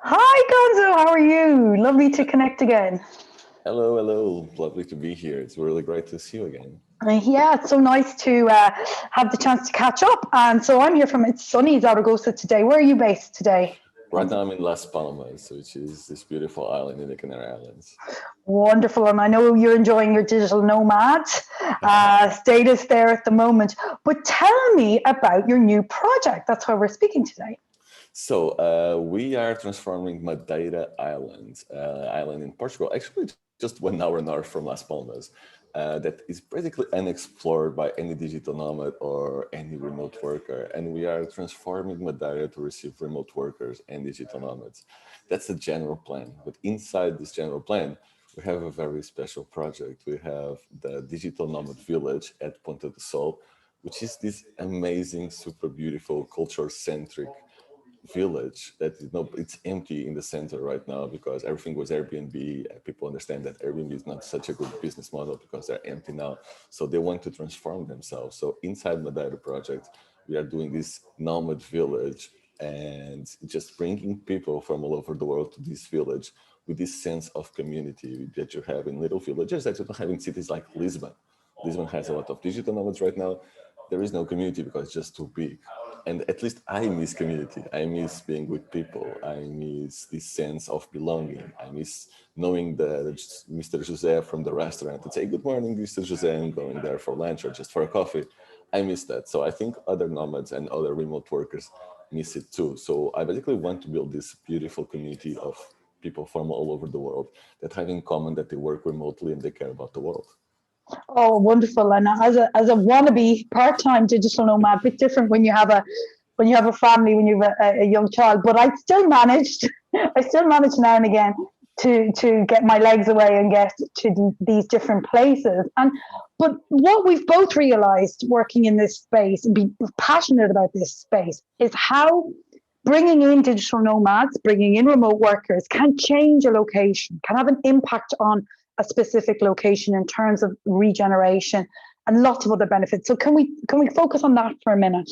Hi, Gonzo. How are you? Lovely to connect again. Hello, hello. Lovely to be here. It's really great to see you again. Yeah, it's so nice to have the chance to catch up. And so I'm here from it's sunny Zaragoza today. Where are you based today, Right now Gonzo? I'm in Las Palmas, which is this beautiful island in the Canary Islands. Wonderful. And I know you're enjoying your digital nomad status there at the moment. But tell me about your new project. That's why we're speaking today. We are transforming Madeira island in Portugal, actually just 1 hour north from Las Palmas, that is basically unexplored by any digital nomad or any remote worker. And we are transforming Madeira to receive remote workers and digital nomads. That's the general plan. But inside this general plan, we have a very special project. We have the Digital Nomad Village at Ponta do Sol, which is this amazing, super beautiful, culture-centric village that it's empty in the center right now because everything was Airbnb. People understand that Airbnb is not such a good business model because they're empty now. So they want to transform themselves. So inside Madeira project, we are doing this nomad village and just bringing people from all over the world to this village with this sense of community that you have in little villages that you don't have in cities like Lisbon. Lisbon has a lot of digital nomads right now. There is no community because it's just too big. And at least I miss community. I miss being with people. I miss this sense of belonging. I miss knowing the Mr. Jose from the restaurant to say, "Good morning, Mr. Jose, I'm going there for lunch or just for a coffee." I miss that. So I think other nomads and other remote workers miss it too. So I basically want to build this beautiful community of people from all over the world that have in common that they work remotely and they care about the world. Oh, wonderful! And as a wannabe part-time digital nomad, a bit different when you have a family, when you have a young child. But I still managed, I still manage now and again to get my legs away and get to these different places. And but what we've both realised working in this space and be passionate about this space is how bringing in digital nomads, bringing in remote workers can change a location, can have an impact on a specific location in terms of regeneration and lots of other benefits. So can we focus on that for a minute?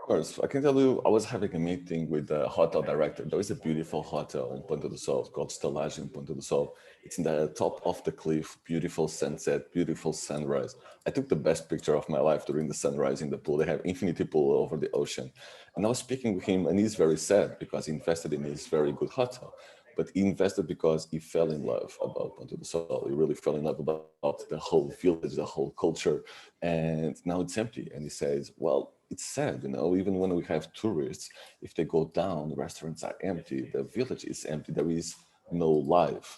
Of course, I can tell you, I was having a meeting with the hotel director. There is a beautiful hotel in Ponta do Sol called Stelage in Ponta do Sol. It's in the top of the cliff, beautiful sunset, beautiful sunrise. I took the best picture of my life during the sunrise in the pool. They have infinity pool over the ocean. And I was speaking with him, and he's very sad because he invested in this very good hotel. But he invested because he fell in love about Ponta do Sol. He really fell in love about the whole village, the whole culture. And now it's empty. And he says, well, it's sad, even when we have tourists, if they go down, restaurants are empty, the village is empty, there is no life.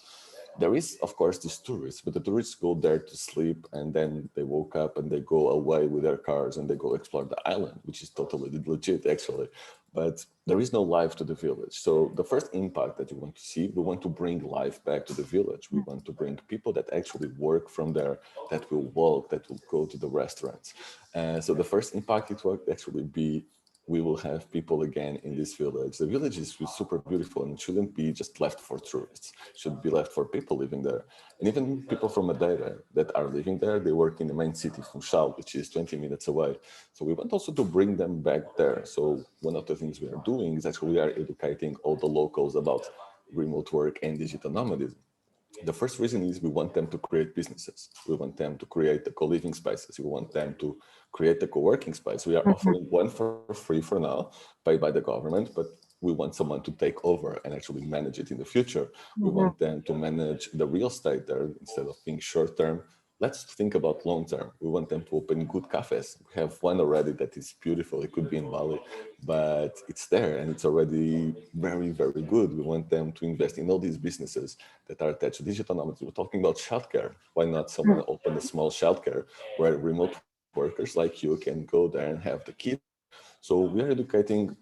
There is, of course, these tourists, but the tourists go there to sleep and then they woke up and they go away with their cars and they go explore the island, which is totally legit, actually. But there is no life to the village. So the first impact that you want to see, we want to bring life back to the village. We want to bring people that actually work from there, that will walk, that will go to the restaurants. So the first impact it will actually be we will have people again in this village. The village is super beautiful and shouldn't be just left for tourists. It should be left for people living there. And even people from Madeira that are living there, they work in the main city, Funchal, which is 20 minutes away. So we want also to bring them back there. So one of the things we are doing is actually we are educating all the locals about remote work and digital nomadism. The first reason is we want them to create businesses. We want them to create the co-living spaces. We want them to create the co-working space. We are Mhm, offering one for free for now, paid by the government, but we want someone to take over and actually manage it in the future. We mhm. want them to manage the real estate there instead of being short term. Let's think about long term. We want them to open good cafes. We have one already that is beautiful. It could be in Bali, but it's there and it's already very, very good. We want them to invest in all these businesses that are attached to digital nomads. We're talking about childcare. Why not someone open a small childcare where remote workers like you can go there and have the kids there? So we are educating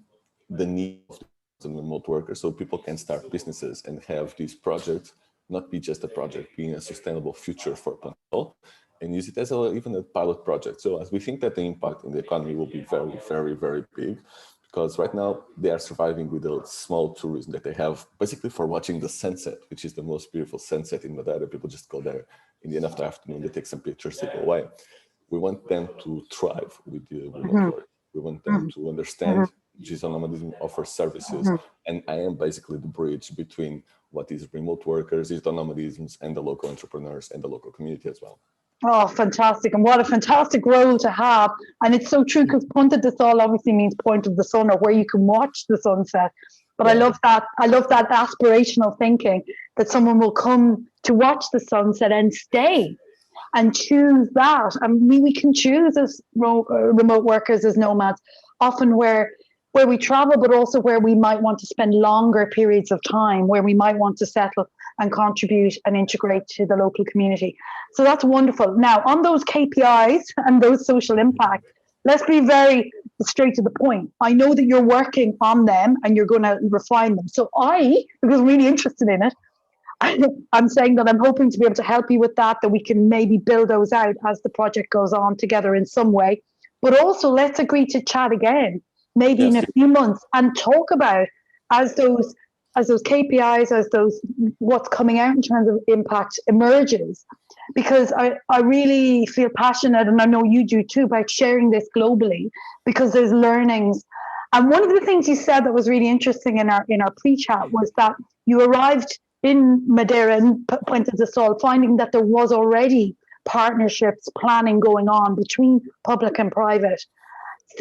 the need of the remote workers so people can start businesses and have these projects not be just a project, being a sustainable future for Pantel and use it as even a pilot project. So as we think that the impact in the economy will be very, very, very big, because right now they are surviving with a small tourism that they have basically for watching the sunset, which is the most beautiful sunset in Madeira. People just go there in the end of the afternoon, they take some pictures, they go away. We want them to thrive with the remote Mhm, work. We want them mhm, to understand mhm. digital nomadism offers services, Mhm. and I am basically the bridge between what is remote workers, digital nomadism, and the local entrepreneurs and the local community as well. Oh, fantastic. And what a fantastic role to have. And it's so true because Punta de Sol obviously means point of the sun, or where you can watch the sunset. But I Yeah. love that. I love that aspirational thinking that someone will come to watch the sunset and stay and choose that. I mean, we can choose as remote workers, as nomads, often where we travel, but also where we might want to spend longer periods of time, where we might want to settle and contribute and integrate to the local community. So that's wonderful. Now, on those KPIs and those social impact, let's be very straight to the point. I know that you're working on them and you're going to refine them. So because I'm really interested in it, I'm saying that I'm hoping to be able to help you with that we can maybe build those out as the project goes on together in some way. But also, let's agree to chat again, maybe in Yes. a few months, and talk about as those KPIs, as those what's coming out in terms of impact emerges. Because I really feel passionate, and I know you do too, about sharing this globally, because there's learnings. And one of the things you said that was really interesting in our pre-chat was that you arrived in Madeira and Puente de Sol, finding that there was already partnerships, planning going on between public and private.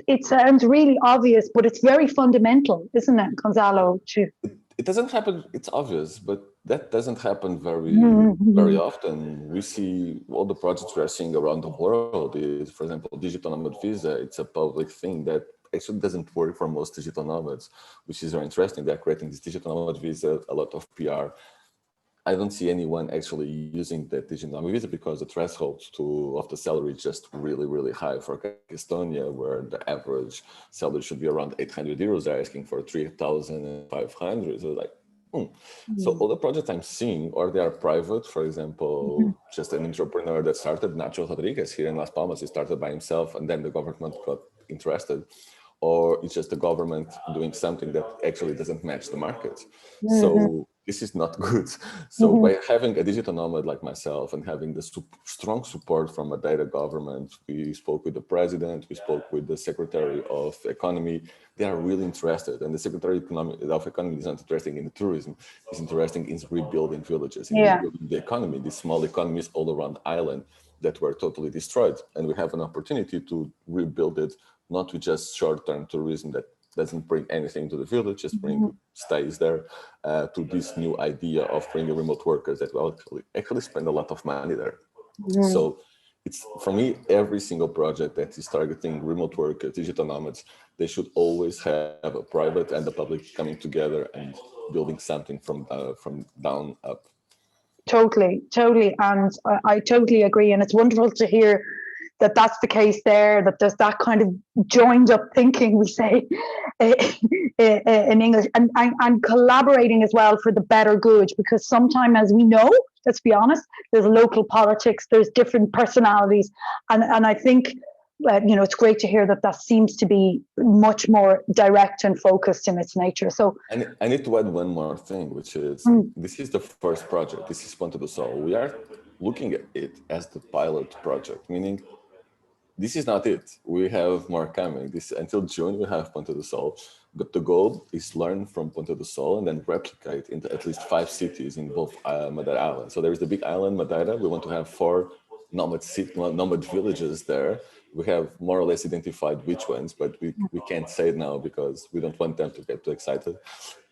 It sounds really obvious, but it's very fundamental, isn't it, Gonzalo? It doesn't happen, it's obvious, but that doesn't happen very Mm-hmm. often. We see all the projects we are seeing around the world is, for example, digital nomad visa. It's a public thing that actually doesn't work for most digital nomads, which is very interesting. They're creating this digital nomad visa, a lot of PR. I don't see anyone actually using that digital nomad visa because the threshold of the salary is just really, really high. For Estonia, where the average salary should be around 800 euros, they're asking for 3,500. So like, So all the projects I'm seeing, or they are private, for example, just an entrepreneur that started, Nacho Rodriguez here in Las Palmas, he started by himself and then the government got interested, or it's just the government doing something that actually doesn't match the market. So this is not good. So by having a digital nomad like myself and having the strong support from a Madeira government, we spoke with the president, we spoke with the Secretary of Economy. They are really interested. And the Secretary of Economy is not interested in the tourism, he's interested in rebuilding villages, in rebuilding the economy, these small economies all around the island that were totally destroyed. And we have an opportunity to rebuild it, not with just short-term tourism that doesn't bring anything to the village, just stays there, to this new idea of bringing remote workers that will actually spend a lot of money there. So it's, for me, every single project that is targeting remote workers, digital nomads, they should always have a private and the public coming together and building something from down up. Totally. And I totally agree. And it's wonderful to hear that that's the case there, that there's that kind of joined up thinking, we say in English, and collaborating as well for the better good, because sometimes, as we know, let's be honest, there's local politics, there's different personalities. And I think, it's great to hear that seems to be much more direct and focused in its nature. So I need to add one more thing, which is, this is the first project, this is Ponta do Sol. We are looking at it as the pilot project, meaning this is not it. We have more coming. Until June, we have Ponta do Sol. But the goal is learn from Ponta do Sol and then replicate into at least 5 cities in both Madeira Islands. So there is the big island, Madeira. We want to have 4 nomad villages there. We have more or less identified which ones, but we can't say it now because we don't want them to get too excited.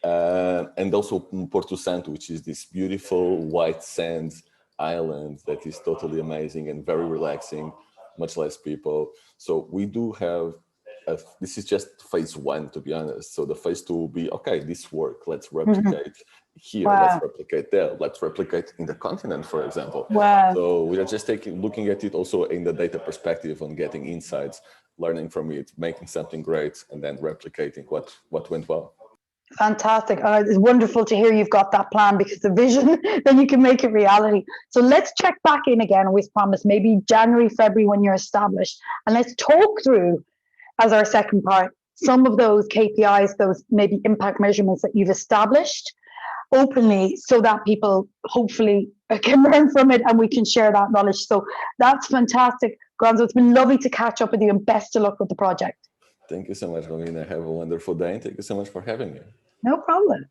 And also Porto Santo, which is this beautiful white sand island that is totally amazing and very relaxing, much less people. So we do have, this is just phase 1, to be honest. So the phase 2 will be, okay, this work, let's replicate here, let's replicate there, let's replicate in the continent, for example. So we are just looking at it also in the data perspective on getting insights, learning from it, making something great, and then replicating what went well. Fantastic. It's wonderful to hear you've got that plan, because the vision, then you can make it reality. So let's check back in again with promise, maybe January, February when you're established. And let's talk through, as our second part, some of those KPIs, those maybe impact measurements that you've established openly, so that people hopefully can learn from it and we can share that knowledge. So that's fantastic. Gonzo, it's been lovely to catch up with you, and best of luck with the project. Thank you so much, Romina. Have a wonderful day. And thank you so much for having me. No problem.